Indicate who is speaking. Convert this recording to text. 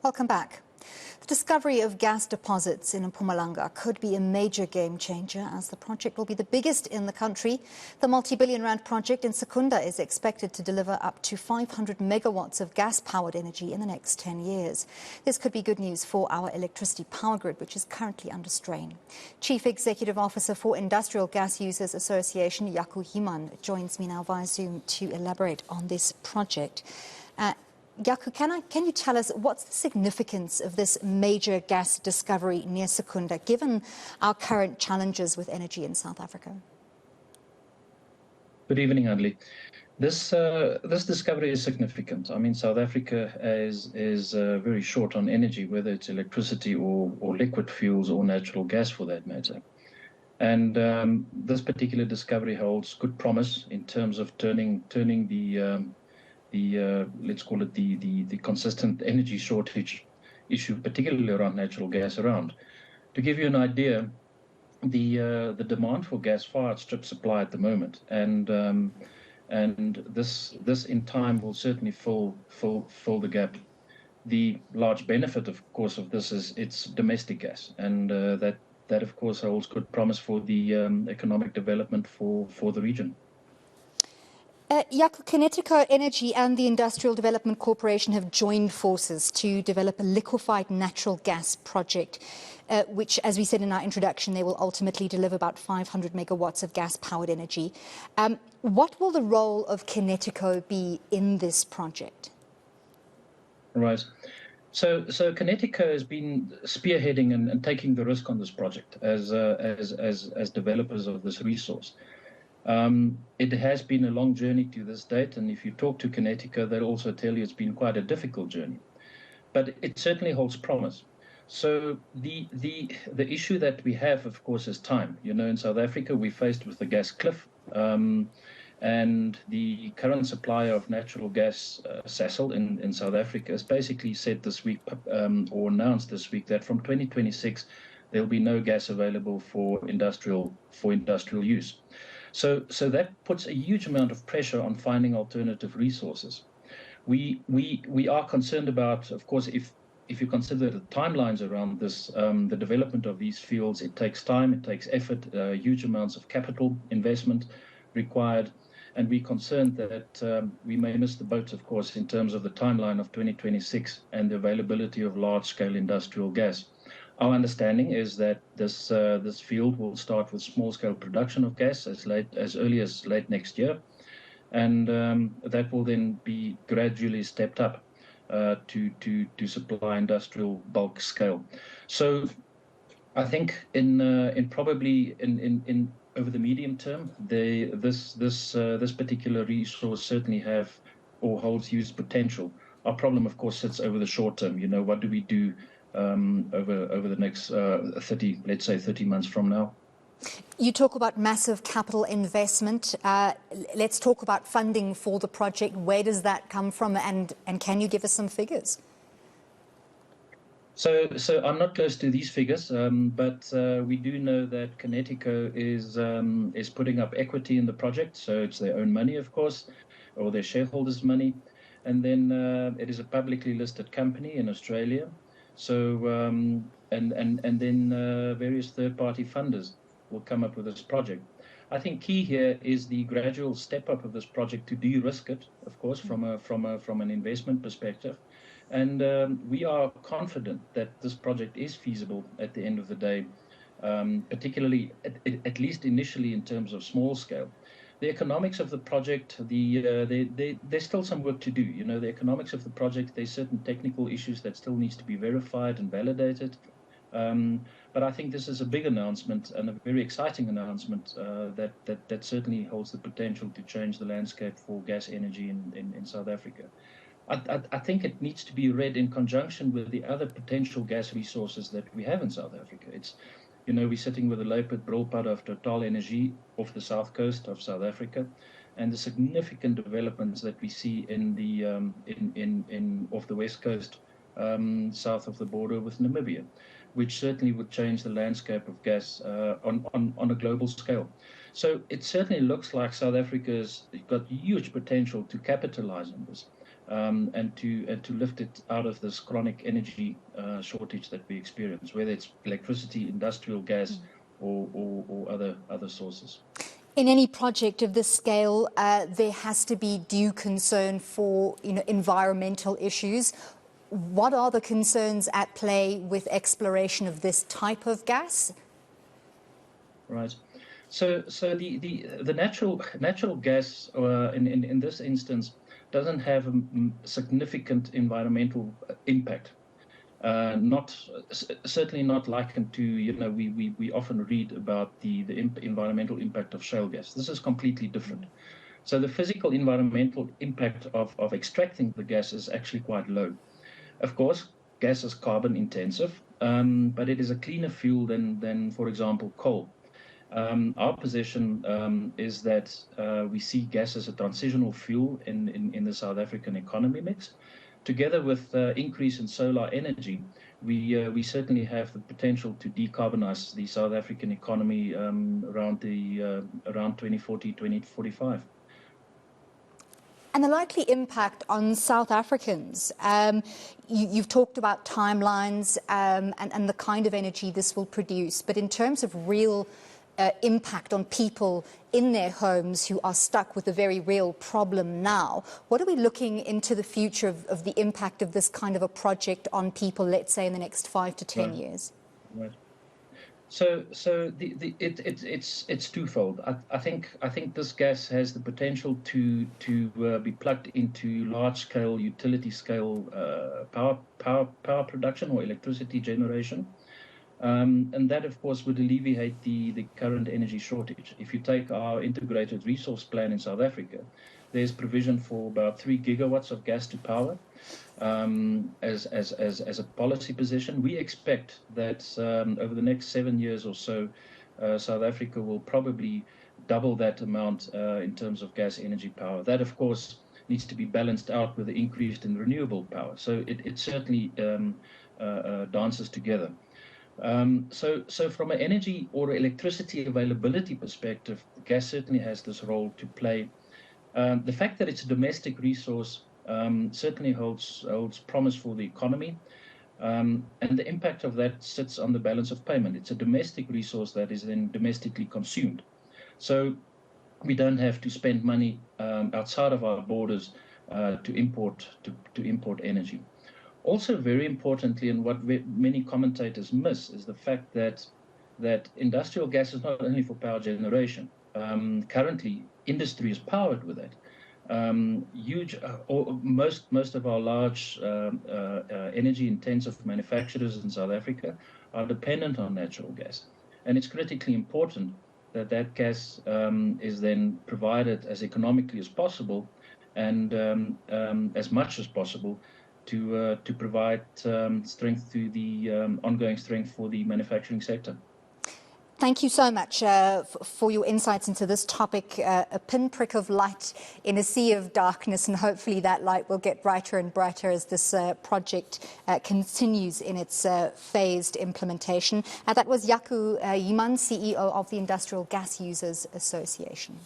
Speaker 1: Welcome back. The discovery of gas deposits in Mpumalanga could be a major game changer, as the project will be the biggest in the country. The multi-billion rand project in Secunda is expected to deliver up to 500 megawatts of gas-powered energy in the next 10 years. This could be good news for our electricity power grid, which is currently under strain. Chief Executive Officer for Industrial Gas Users Association, Jaco Human, joins me now via Zoom to elaborate on this project. Jaco, can you tell us what's the significance of this major gas discovery near Secunda, given our current challenges with energy in South Africa?
Speaker 2: Good evening, Adley. This discovery is significant. I mean, South Africa is very short on energy, whether it's electricity or liquid fuels or natural gas for that matter. And this particular discovery holds good promise in terms of turning the let's call it the consistent energy shortage issue, particularly around natural gas, around. To give you an idea, the demand for gas far outstrips supply at the moment, and this in time will certainly fill the gap. The large benefit, of course, of this is it's domestic gas, and that of course holds good promise for the economic development for the region.
Speaker 1: Jaco, Kinetico Energy and the Industrial Development Corporation have joined forces to develop a liquefied natural gas project, which, as we said in our introduction, they will ultimately deliver about 500 megawatts of gas-powered energy. What will the role of Kinetico be in this project?
Speaker 2: Right. So Kinetico has been spearheading and taking the risk on this project as developers of this resource. It has been a long journey to this date, and if you talk to Kinetico, they'll also tell you it's been quite a difficult journey. But it certainly holds promise. So the issue that we have, of course, is time. You know, in South Africa, we're faced with the gas cliff, and the current supplier of natural gas, Sasol in South Africa, has basically said this week, or announced this week, that from 2026 there'll be no gas available for industrial use. So that puts a huge amount of pressure on finding alternative resources. We are concerned about, of course, if you consider the timelines around this, the development of these fields, it takes time, it takes effort, huge amounts of capital investment required, and we're concerned that we may miss the boat, of course, in terms of the timeline of 2026 and the availability of large-scale industrial gas. Our understanding is that this field will start with small-scale production of gas as early as late next year, and that will then be gradually stepped up to supply industrial bulk scale. So I think in probably in over the medium term, this particular resource certainly have or holds huge potential. Our problem, of course, sits over the short term. You know, what do we do over the next 30 months from now?
Speaker 1: You talk about massive capital investment. Let's talk about funding for the project. Where does that come from, and can you give us some figures?
Speaker 2: So I'm not close to these figures, but we do know that Kinetico is putting up equity in the project, so it's their own money, of course, or their shareholders' money, and then it is a publicly listed company in Australia. So and then various third-party funders will come up with this project. I think key here is the gradual step up of this project to de-risk it, of course, from an investment perspective. And we are confident that this project is feasible at the end of the day, particularly at least initially in terms of small scale. The economics of the project, there's still some work to do. You know, the economics of the project, there's certain technical issues that still needs to be verified and validated. But I think this is a big announcement and a very exciting announcement that certainly holds the potential to change the landscape for gas energy in South Africa. I think it needs to be read in conjunction with the other potential gas resources that we have in South Africa. It's, you know, we're sitting with a low-pit brillpad of Total Energy off the south coast of South Africa, and the significant developments that we see in the off the west coast, south of the border with Namibia, which certainly would change the landscape of gas on a global scale. So it certainly looks like South Africa's got huge potential to capitalize on this. and to lift it out of this chronic energy shortage that we experience, whether it's electricity, industrial gas, or other sources.
Speaker 1: In any project of this scale, there has to be due concern for environmental issues. What are the concerns at play with exploration of this type of gas?
Speaker 2: Right. So the natural gas in this instance doesn't have a significant environmental impact. Certainly not likened to, we often read about the environmental impact of shale gas. This is completely different. So the physical environmental impact of extracting the gas is actually quite low. Of course, gas is carbon intensive, but it is a cleaner fuel than for example, coal. Our position is that we see gas as a transitional fuel in the South African economy mix. Together with increase in solar energy, we certainly have the potential to decarbonize the South African economy around 2040, 2045.
Speaker 1: And the likely impact on South Africans. You've talked about timelines and the kind of energy this will produce, but in terms of real impact on people in their homes who are stuck with a very real problem now, what are we looking into the future of the impact of this kind of a project on people, let's say in the next 5 to 10 years?
Speaker 2: Right. So it's twofold. I think this gas has the potential to be plugged into large-scale, utility-scale power production or electricity generation, and that, of course, would alleviate the current energy shortage. If you take our integrated resource plan in South Africa, there's provision for about 3 gigawatts of gas to power. As a policy position, we expect that over the next 7 years or so, South Africa will probably double that amount in terms of gas energy power. That, of course, needs to be balanced out with the increase in renewable power. So it certainly dances together. So from an energy or electricity availability perspective, gas certainly has this role to play. The fact that it's a domestic resource certainly holds promise for the economy, and the impact of that sits on the balance of payment. It's a domestic resource that is then domestically consumed, so we don't have to spend money outside of our borders to import energy. Also, very importantly, and what many commentators miss, is the fact that industrial gas is not only for power generation. Currently, industry is powered with it. Most of our large energy-intensive manufacturers in South Africa are dependent on natural gas, and it's critically important that gas is then provided as economically as possible and as much as possible to provide strength to the ongoing strength for the manufacturing sector.
Speaker 1: Thank you so much for your insights into this topic, a pinprick of light in a sea of darkness, and hopefully that light will get brighter and brighter as this project continues in its phased implementation. That was Jaco Human, CEO of the Industrial Gas Users Association.